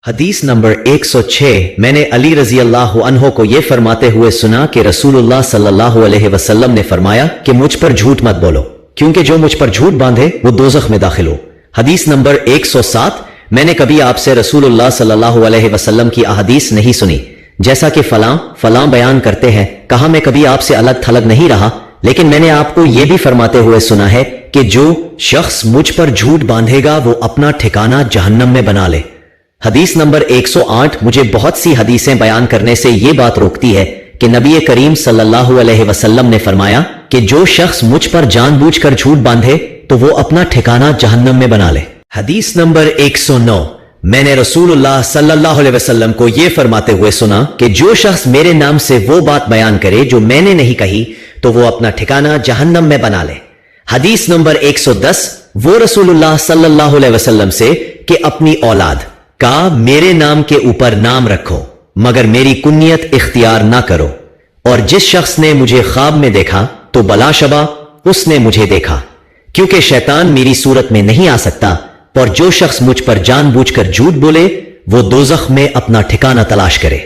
حدیث نمبر 106 میں نے علی رضی اللہ عنہ کو یہ فرماتے ہوئے سنا کہ رسول اللہ صلی اللہ علیہ وسلم نے فرمایا کہ مجھ پر جھوٹ مت بولو کیونکہ جو مجھ پر جھوٹ باندھے وہ دوزخ میں داخل ہو۔ حدیث نمبر 107 میں نے کبھی آپ سے رسول اللہ صلی اللہ علیہ وسلم کی احادیث نہیں سنی جیسا کہ فلاں بیان کرتے ہیں، کہا میں کبھی آپ سے الگ تھلگ نہیں رہا، لیکن میں نے آپ کو یہ بھی فرماتے ہوئے سنا ہے کہ جو شخص مجھ پر جھوٹ باندھے گا وہ اپنا ٹھکانہ جہنم میں بنا لے۔ حدیث نمبر 108 مجھے بہت سی حدیثیں بیان کرنے سے یہ بات روکتی ہے کہ نبی کریم صلی اللہ علیہ وسلم نے فرمایا کہ جو شخص مجھ پر جان بوجھ کر جھوٹ باندھے تو وہ اپنا ٹھکانہ جہنم میں بنا لے۔ حدیث نمبر 109 میں نے رسول اللہ صلی اللہ علیہ وسلم کو یہ فرماتے ہوئے سنا کہ جو شخص میرے نام سے وہ بات بیان کرے جو میں نے نہیں کہی تو وہ اپنا ٹھکانہ جہنم میں بنا لے۔ حدیث نمبر 110 وہ رسول اللہ صلی اللہ علیہ وسلم سے کہ اپنی اولاد کا میرے نام کے اوپر نام رکھو مگر میری کنیت اختیار نہ کرو، اور جس شخص نے مجھے خواب میں دیکھا تو بلا شبہ اس نے مجھے دیکھا، کیونکہ شیطان میری صورت میں نہیں آ سکتا، اور جو شخص مجھ پر جان بوجھ کر جھوٹ بولے وہ دوزخ میں اپنا ٹھکانہ تلاش کرے۔